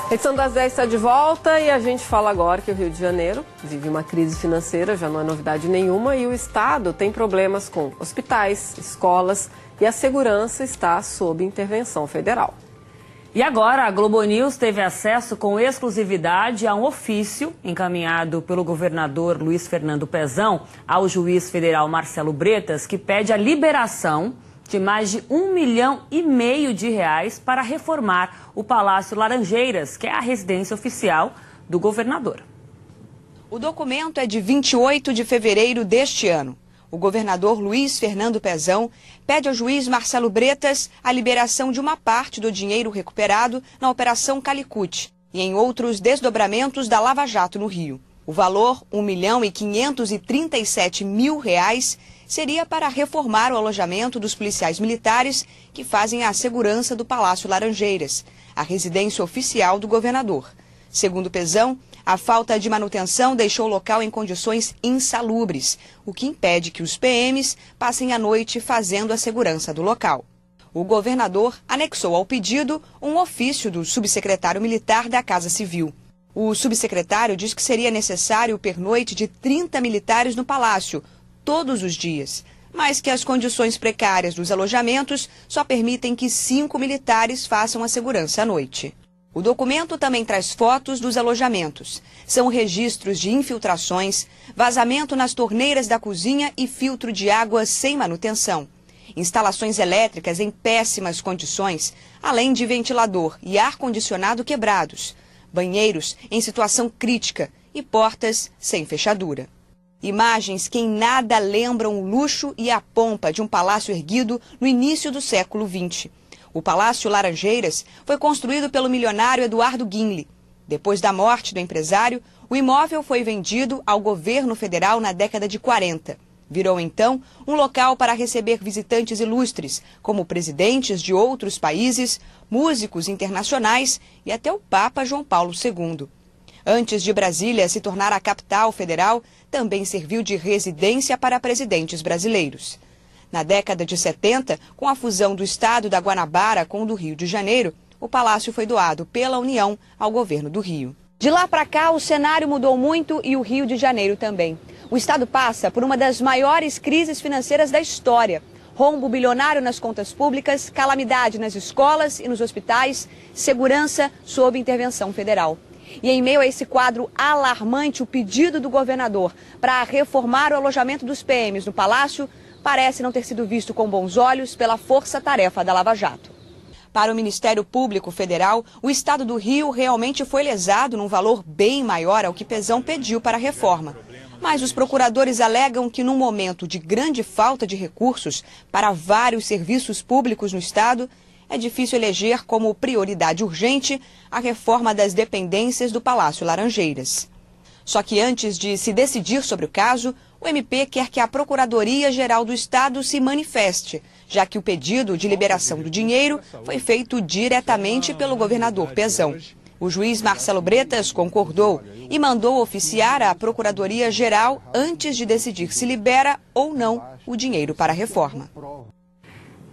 A edição das 10 está de volta e a gente fala agora que o Rio de Janeiro vive uma crise financeira, já não é novidade nenhuma, e o Estado tem problemas com hospitais, escolas e a segurança está sob intervenção federal. E agora a Globo News teve acesso com exclusividade a um ofício encaminhado pelo governador Luiz Fernando Pezão ao juiz federal Marcelo Bretas, que pede a liberação de mais de R$1,5 milhão para reformar o Palácio Laranjeiras, que é a residência oficial do governador. O documento é de 28 de fevereiro deste ano. O governador Luiz Fernando Pezão pede ao juiz Marcelo Bretas a liberação de uma parte do dinheiro recuperado na Operação Calicut e em outros desdobramentos da Lava Jato no Rio. O valor, R$1.537.000, seria para reformar o alojamento dos policiais militares que fazem a segurança do Palácio Laranjeiras, a residência oficial do governador. Segundo Pezão, a falta de manutenção deixou o local em condições insalubres, o que impede que os PMs passem a noite fazendo a segurança do local. O governador anexou ao pedido um ofício do subsecretário militar da Casa Civil. O subsecretário diz que seria necessário o pernoite de 30 militares no palácio, todos os dias, mas que as condições precárias dos alojamentos só permitem que 5 militares façam a segurança à noite. O documento também traz fotos dos alojamentos. São registros de infiltrações, vazamento nas torneiras da cozinha e filtro de água sem manutenção. Instalações elétricas em péssimas condições, além de ventilador e ar-condicionado quebrados. Banheiros em situação crítica e portas sem fechadura. Imagens que em nada lembram o luxo e a pompa de um palácio erguido no início do século XX. O Palácio Laranjeiras foi construído pelo milionário Eduardo Guinle. Depois da morte do empresário, o imóvel foi vendido ao governo federal na década de 40. Virou então um local para receber visitantes ilustres, como presidentes de outros países, músicos internacionais e até o Papa João Paulo II. Antes de Brasília se tornar a capital federal, também serviu de residência para presidentes brasileiros. Na década de 70, com a fusão do estado da Guanabara com o do Rio de Janeiro, o palácio foi doado pela União ao governo do Rio. De lá para cá, o cenário mudou muito e o Rio de Janeiro também. O estado passa por uma das maiores crises financeiras da história. Rombo bilionário nas contas públicas, calamidade nas escolas e nos hospitais, segurança sob intervenção federal. E em meio a esse quadro alarmante, o pedido do governador para reformar o alojamento dos PMs no Palácio parece não ter sido visto com bons olhos pela força-tarefa da Lava Jato. Para o Ministério Público Federal, o estado do Rio realmente foi lesado num valor bem maior ao que Pezão pediu para a reforma. Mas os procuradores alegam que num momento de grande falta de recursos para vários serviços públicos no estado, é difícil eleger como prioridade urgente a reforma das dependências do Palácio Laranjeiras. Só que antes de se decidir sobre o caso, o MP quer que a Procuradoria-Geral do Estado se manifeste, já que o pedido de liberação do dinheiro foi feito diretamente pelo governador Pezão. O juiz Marcelo Bretas concordou e mandou oficiar a Procuradoria-Geral antes de decidir se libera ou não o dinheiro para a reforma.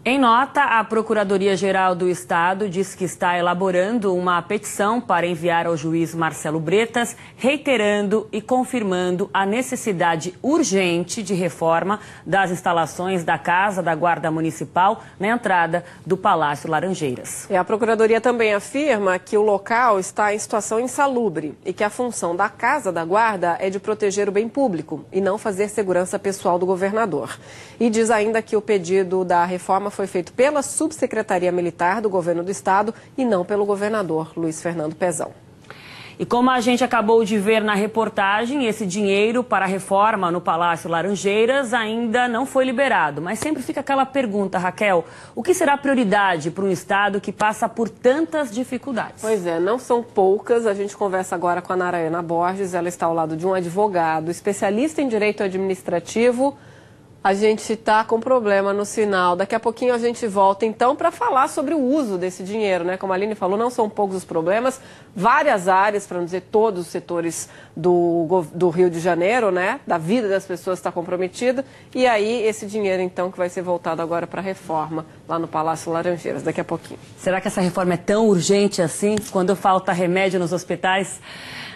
Em nota, a Procuradoria-Geral do Estado diz que está elaborando uma petição para enviar ao juiz Marcelo Bretas, reiterando e confirmando a necessidade urgente de reforma das instalações da Casa da Guarda Municipal na entrada do Palácio Laranjeiras. E a Procuradoria também afirma que o local está em situação insalubre e que a função da Casa da Guarda é de proteger o bem público e não fazer segurança pessoal do governador. E diz ainda que o pedido da reforma foi feito pela Subsecretaria Militar do Governo do Estado e não pelo governador Luiz Fernando Pezão. E como a gente acabou de ver na reportagem, esse dinheiro para a reforma no Palácio Laranjeiras ainda não foi liberado. Mas sempre fica aquela pergunta, Raquel, o que será prioridade para um Estado que passa por tantas dificuldades? Pois é, não são poucas. A gente conversa agora com a Narayana Borges, ela está ao lado de um advogado, especialista em direito administrativo. A gente está com problema no sinal. Daqui a pouquinho a gente volta, então, para falar sobre o uso desse dinheiro, né? Como a Aline falou, não são poucos os problemas. Várias áreas, para não dizer todos os setores do Rio de Janeiro, né? Da vida das pessoas está comprometida. E aí, esse dinheiro, então, que vai ser voltado agora para a reforma lá no Palácio Laranjeiras, daqui a pouquinho. Será que essa reforma é tão urgente assim, quando falta remédio nos hospitais?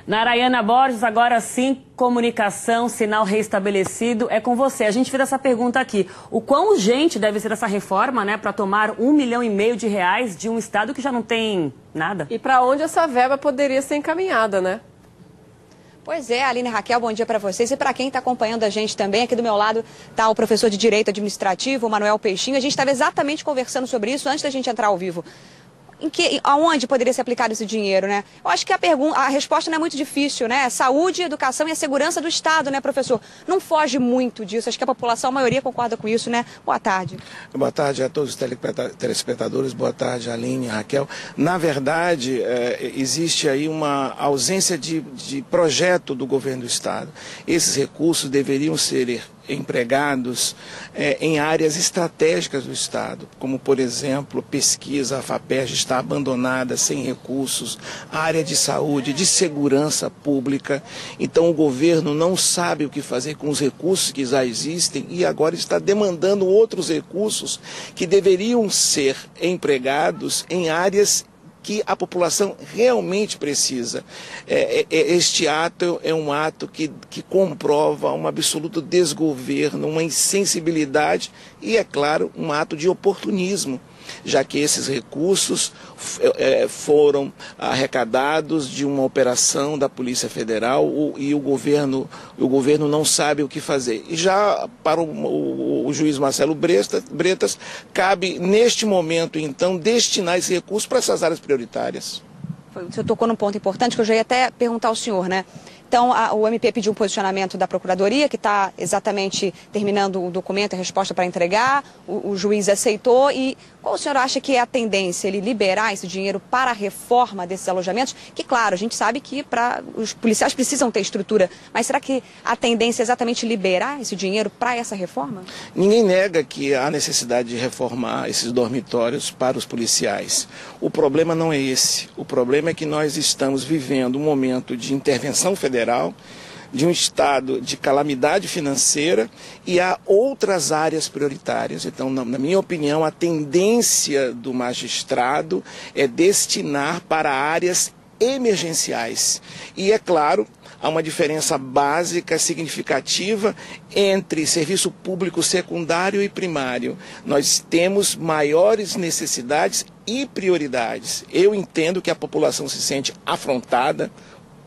Narayana Borges, agora sim, comunicação, sinal reestabelecido, é com você. A gente fez essa pergunta aqui. O quão urgente deve ser essa reforma, né, para tomar R$1,5 milhão de um estado que já não tem nada? E para onde essa verba poderia ser encaminhada, né? Pois é, Aline e Raquel, bom dia para vocês. E para quem está acompanhando a gente também, aqui do meu lado está o professor de Direito Administrativo, o Manuel Peixinho. A gente estava exatamente conversando sobre isso antes da gente entrar ao vivo. Aonde poderia ser aplicado esse dinheiro, né? Eu acho que a resposta não é muito difícil, né? Saúde, educação e a segurança do Estado, né, professor? Não foge muito disso. Acho que a população, a maioria concorda com isso, né? Boa tarde. Boa tarde a todos os telespectadores. Boa tarde, Aline, Raquel. Na verdade, existe aí uma ausência de projeto do governo do Estado. Esses recursos deveriam ser empregados em áreas estratégicas do Estado, como, por exemplo, pesquisa. A FAPERJ está abandonada, sem recursos, a área de saúde, de segurança pública. Então o governo não sabe o que fazer com os recursos que já existem e agora está demandando outros recursos que deveriam ser empregados em áreas que a população realmente precisa. Este ato é um ato que comprova um absoluto desgoverno, uma insensibilidade e, é claro, um ato de oportunismo, já que esses recursos foram arrecadados de uma operação da Polícia Federal e o governo não sabe o que fazer. E já para o juiz Marcelo Bretas, cabe neste momento, então, destinar esse recurso para essas áreas prioritárias. O senhor tocou num ponto importante que eu já ia até perguntar ao senhor, né? Então, o MP pediu um posicionamento da Procuradoria, que está exatamente terminando o documento, a resposta para entregar, o juiz aceitou. E qual o senhor acha que é a tendência, ele liberar esse dinheiro para a reforma desses alojamentos? Que, claro, a gente sabe que os policiais precisam ter estrutura, mas será que a tendência é exatamente liberar esse dinheiro para essa reforma? Ninguém nega que há necessidade de reformar esses dormitórios para os policiais. O problema não é esse. O problema é que nós estamos vivendo um momento de intervenção federal, de um estado de calamidade financeira e há outras áreas prioritárias. Então, na minha opinião, a tendência do magistrado é destinar para áreas emergenciais. E, é claro, há uma diferença básica, significativa, entre serviço público secundário e primário. Nós temos maiores necessidades e prioridades. Eu entendo que a população se sente afrontada,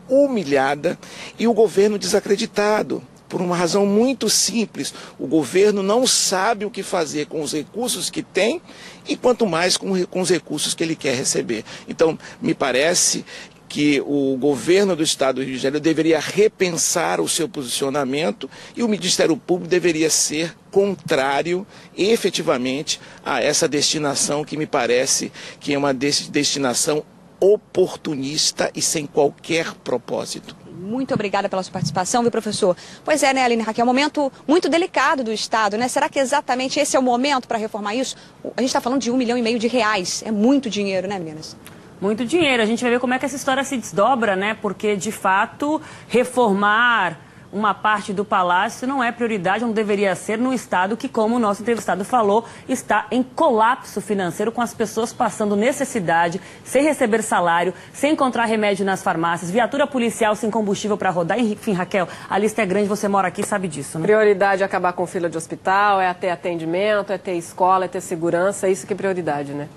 humilhada e o governo desacreditado. Por uma razão muito simples, o governo não sabe o que fazer com os recursos que tem e quanto mais com os recursos que ele quer receber. Então, me parece que o governo do Estado do Rio de Janeiro deveria repensar o seu posicionamento e o Ministério Público deveria ser contrário efetivamente a essa destinação que me parece que é uma destinação oportunista e sem qualquer propósito. Muito obrigada pela sua participação, viu, professor? Pois é, né, Aline Raquel, é um momento muito delicado do Estado, né? Será que exatamente esse é o momento para reformar isso? A gente está falando de R$1,5 milhão de reais. É muito dinheiro, né, meninas? Muito dinheiro. A gente vai ver como é que essa história se desdobra, né? Porque, de fato, reformar uma parte do palácio não é prioridade, não deveria ser num estado que, como o nosso entrevistado falou, está em colapso financeiro, com as pessoas passando necessidade, sem receber salário, sem encontrar remédio nas farmácias, viatura policial sem combustível para rodar. Enfim, Raquel, a lista é grande, você mora aqui e sabe disso, né? Prioridade é acabar com fila de hospital, é ter atendimento, é ter escola, é ter segurança, isso que é prioridade, né?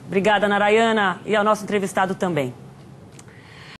Obrigada, Narayana, e ao nosso entrevistado também.